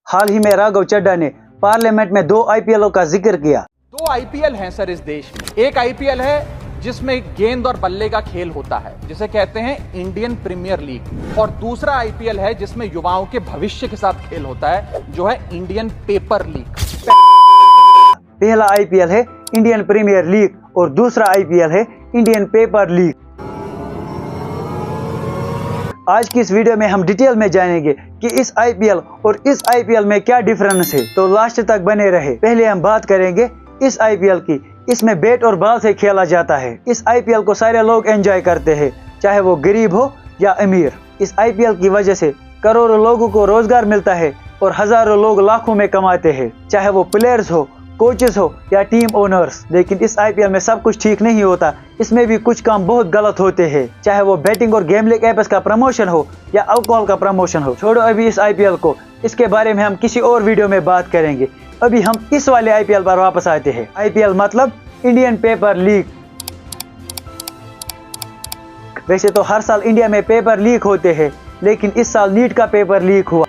हाल ही में राघव चड्ढा ने पार्लियामेंट में 2 आईपीएलों का जिक्र किया। 2 आईपीएल हैं सर इस देश में। एक आईपीएल है जिसमें गेंद और बल्ले का खेल होता है, जिसे कहते हैं इंडियन प्रीमियर लीग, और दूसरा आईपीएल है जिसमें युवाओं के भविष्य के साथ खेल होता है, जो है इंडियन पेपर लीग। पहला आईपीएल है इंडियन प्रीमियर लीग और दूसरा आईपीएल है इंडियन पेपर लीग। आज की इस वीडियो में हम डिटेल में जानेंगे कि इस आईपीएल और इस आईपीएल में क्या डिफरेंस है, तो लास्ट तक बने रहे। पहले हम बात करेंगे इस आईपीएल की। इसमें बैट और बॉल से खेला जाता है। इस आईपीएल को सारे लोग एंजॉय करते हैं, चाहे वो गरीब हो या अमीर। इस आईपीएल की वजह से करोड़ों लोगों को रोजगार मिलता है और हजारों लोग लाखों में कमाते हैं, चाहे वो प्लेयर्स हो, कोचेस हो या टीम ओनर्स। लेकिन इस आईपीएल में सब कुछ ठीक नहीं होता, इसमें भी कुछ काम बहुत गलत होते हैं, चाहे वो बैटिंग और गैम्बलिंग ऐप्स का प्रमोशन हो या अल्कोहल का प्रमोशन हो। छोड़ो अभी इस आईपीएल को, इसके बारे में हम किसी और वीडियो में बात करेंगे। अभी हम इस वाले आईपीएल पर वापस आते हैं। आईपीएल मतलब इंडियन पेपर लीग। वैसे तो हर साल इंडिया में पेपर लीक होते हैं, लेकिन इस साल नीट का पेपर लीक हुआ।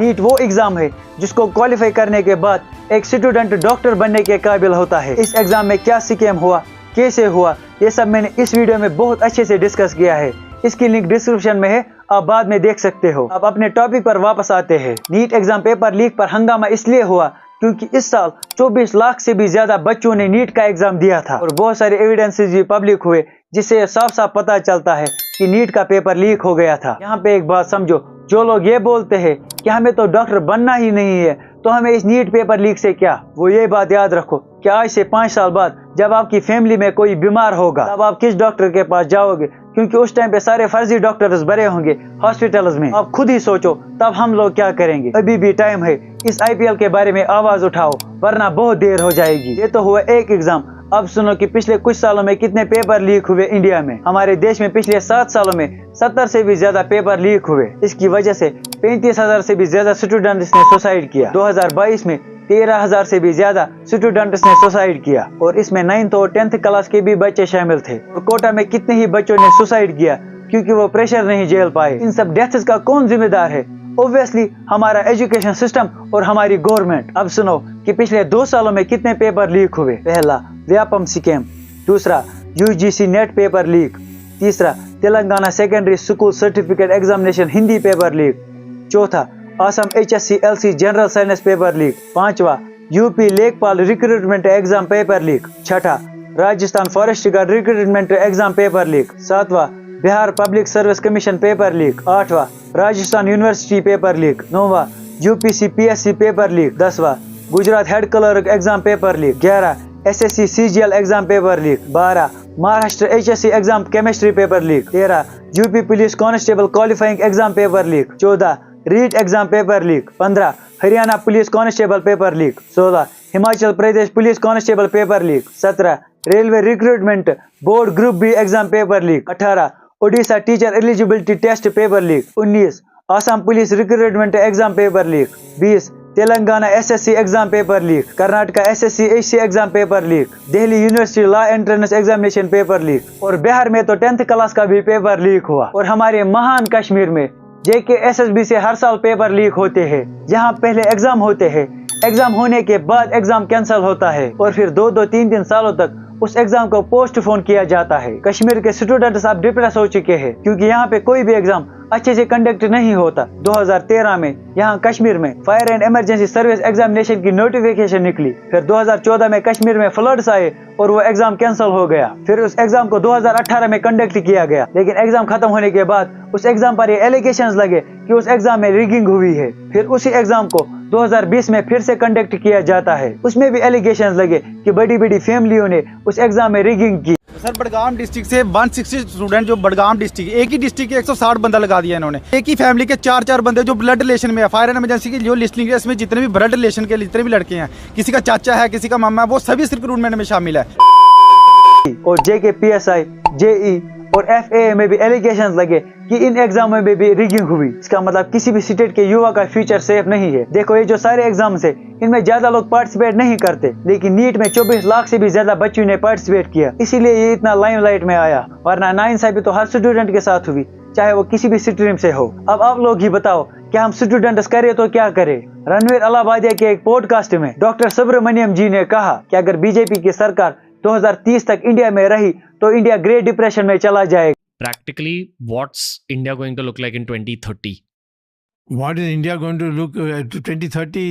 नीट वो एग्जाम है जिसको क्वालिफाई करने के बाद एक स्टूडेंट डॉक्टर बनने के काबिल होता है। इस एग्जाम में क्या स्कैम हुआ, कैसे हुआ, ये सब मैंने इस वीडियो में बहुत अच्छे से डिस्कस किया है। इसकी लिंक डिस्क्रिप्शन में है, आप बाद में देख सकते हो। अब अपने टॉपिक पर वापस आते हैं। नीट एग्जाम पेपर लीक पर हंगामा इसलिए हुआ क्योंकि इस साल 24 लाख से भी ज्यादा बच्चों ने नीट का एग्जाम दिया था और बहुत सारे एविडेंसेस भी पब्लिक हुए, जिससे साफ साफ पता चलता है कि नीट का पेपर लीक हो गया था। यहाँ पे एक बात समझो, जो लोग ये बोलते हैं कि हमें तो डॉक्टर बनना ही नहीं है, तो हमें इस नीट पेपर लीक से क्या, वो ये बात याद रखो कि आज से 5 साल बाद जब आपकी फैमिली में कोई बीमार होगा, तब आप किस डॉक्टर के पास जाओगे? क्योंकि उस टाइम पे सारे फर्जी डॉक्टर्स भरे होंगे हॉस्पिटल्स में। आप खुद ही सोचो तब हम लोग क्या करेंगे। अभी भी टाइम है, इस आईपीएल के बारे में आवाज उठाओ, वरना बहुत देर हो जाएगी। ये तो हुआ एक एग्जाम। अब सुनो कि पिछले कुछ सालों में कितने पेपर लीक हुए इंडिया में। हमारे देश में पिछले 7 सालों में 70 से भी ज्यादा पेपर लीक हुए। इसकी वजह से 35,000 से भी ज्यादा स्टूडेंट्स ने सुसाइड किया। 2022 में 13,000 से भी ज्यादा स्टूडेंट्स ने सुसाइड किया और इसमें 9th और 10th क्लास के भी बच्चे शामिल थे। और कोटा में कितने ही बच्चों ने सुसाइड किया क्योंकि वो प्रेशर नहीं झेल पाए। इन सब डेथ्स का कौन जिम्मेदार है? ऑब्वियसली हमारा एजुकेशन सिस्टम और हमारी गवर्नमेंट। अब सुनो कि पिछले 2 सालों में कितने पेपर लीक हुए। पहला, व्यापम स्कैम। दूसरा, यूजीसी नेट पेपर लीक। तीसरा, Telangana secondary school certificate examination Hindi paper leak. चौथा, Assam HSC-LC general science paper leak. पांचवा, UP Lekhpal recruitment exam paper leak. छठा, Rajasthan forest guard recruitment exam paper leak. सातवां, Bihar public service commission paper leak. 8वां, Rajasthan university paper leak. 9वां, UPC PSC paper leak. 10वां, Gujarat head clerk exam paper leak. 11, SSC CGL exam paper leak. 12, Maharashtra HSC exam chemistry paper leak. 13, UP police constable qualifying exam paper leak. 14, REET exam paper leak. 15, Haryana police constable paper leak. 16, Himachal Pradesh police constable paper leak. 17, railway recruitment board group B exam paper leak. 18, Odisha teacher eligibility test paper leak. 19, Assam police recruitment exam paper leak. 20, Telangana SSC exam paper leak. Karnataka SSC HC exam paper leak. Delhi university law entrance examination paper leak. और बिहार में तो 10th class का भी paper leak हुआ। और हमारे महान कश्मीर में JK SSB से हर साल पेपर लीक होते हैं। जहां पहले एग्जाम होते हैं, एग्जाम होने के बाद एग्जाम कैंसिल होता है और फिर 2-2, 3-3 सालों तक उस एग्जाम को पोस्टपोन किया जाता है। कश्मीर के स्टूडेंट्स अब डिप्रेस हो चुके हैं क्योंकि यहाँ पे कोई भी एग्जाम अच्छे से कंडक्ट नहीं होता। 2013 में यहाँ कश्मीर में fire and emergency service examination की नोटिफिकेशन निकली। फिर 2014 में कश्मीर में फ्लड्स आए और वो एग्जाम कैंसिल हो गया। फिर उस एग्जाम को 2018 में कंडक्ट किया गया, लेकिन एग्जाम खत्म होने के बाद उस एग्जाम पर ये एलिगेशंस लगे कि उस एग्जाम में रिगिंग हुई है। फिर उसी एग्जाम को 2020 में फिर से कंडक्ट किया जाता है, उसमें भी एलिगेशंस लगे कि बड़ी बड़ी फैमिलियों ने उस एग्जाम में रिगिंग की। सर बड़गाम डिस्ट्रिक्ट से 160 स्टूडेंट जो बड़गाम डिस्ट्रिक्ट, एक ही डिस्ट्रिक्ट के 160 बंदा लगा दिया इन्होंने। एक ही फैमिली के 4-4 बंदे जो ब्लड रिलेशन में है। फायर एंड इमरजेंसी की जो लिस्टिंग है, इसमें जितने भी ब्लड रिलेशन के जितने भी लड़के हैं, किसी का चाचा है, किसी का मामा है, वो सभी रिक्रूटमेंट में शामिल है। और JK PSI, JE और FAA में भी एलिगेशंस लगे कि इन एग्जामों में भी रिगिंग हुई। इसका मतलब किसी भी स्टेट के युवा का फ्यूचर सेफ नहीं है। देखो ये जो सारे एग्जाम्स है, इनमें ज्यादा लोग पार्टिसिपेट नहीं करते, लेकिन नीट में 24 लाख से भी ज्यादा बच्चों ने पार्टिसिपेट किया, इसीलिए ये इतना लाइमलाइट में आया। वरना नाइंसाफी तो हर स्टूडेंट के साथ हुई, चाहे वो किसी भी स्ट्रीम से हो। अब आप लोग ही बताओ क्या हम स्टूडेंट्स करें तो क्या करें। रणवीर अलाहाबादिया के एक पॉडकास्ट में डॉक्टर सुब्रमण्यम जी ने कहा कि अगर बीजेपी की सरकार 2030 तक इंडिया में रही तो इंडिया ग्रेट डिप्रेशन में चला जाएगा। Practically, what's India going to look like in 2030? What is India going to look to 2030,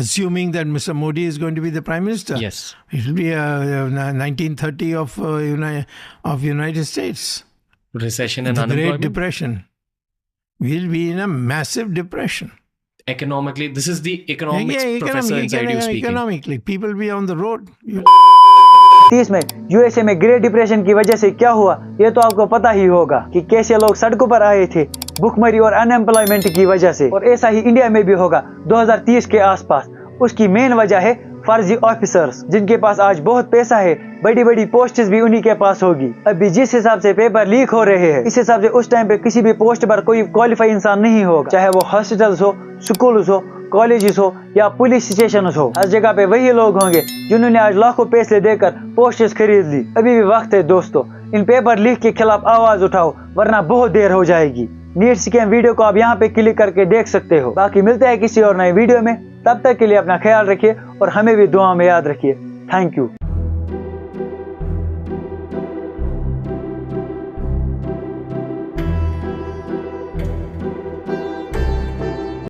assuming that Mr. Modi is going to be the Prime Minister? Yes. It will be 1930 of United States. Recession and The Great unemployment. Depression. We'll be in a massive depression. Economically, this is the economics professor inside you speaking. Economically, people will be on the road. 30 में USA में great depression की वजह से क्या हुआ ये तो आपको पता ही होगा कि कैसे लोग सड़कों पर आए थे भुखमरी और अनएम्प्लॉयमेंट की वजह से, और ऐसा ही इंडिया में भी होगा 2030 के आसपास। उसकी मेन वजह है फर्जी ऑफिसर्स जिनके पास आज बहुत पैसा है, बड़ी बड़ी पोस्ट्स भी उन्हीं के पास होगी। अभी जिस हिसाब से पेपर लीक हो रहे हैं इस हिसाब से उस टाइम पे किसी भी पोस्ट पर कोई क्वालिफाई इंसान नहीं होगा, चाहे वो हॉस्पिटल्स हो, स्कूल्स हो, कॉलेजेस हो या पुलिस स्टेशन हो। हर जगह पे वही लोग होंगे जिन्होंने आज लाखों पैसे देकर पोस्ट्स खरीद ली। अभी भी वक्त है दोस्तों, इन पेपर लीक के खिलाफ आवाज उठाओ वरना बहुत देर हो जाएगी। नीट स्कैम वीडियो को आप यहाँ पे क्लिक करके देख सकते हो। बाकी मिलते हैं किसी और नए वीडियो में, तब तक के लिए अपना ख्याल रखिए और हमें भी दुआ में याद रखिए। Thank you.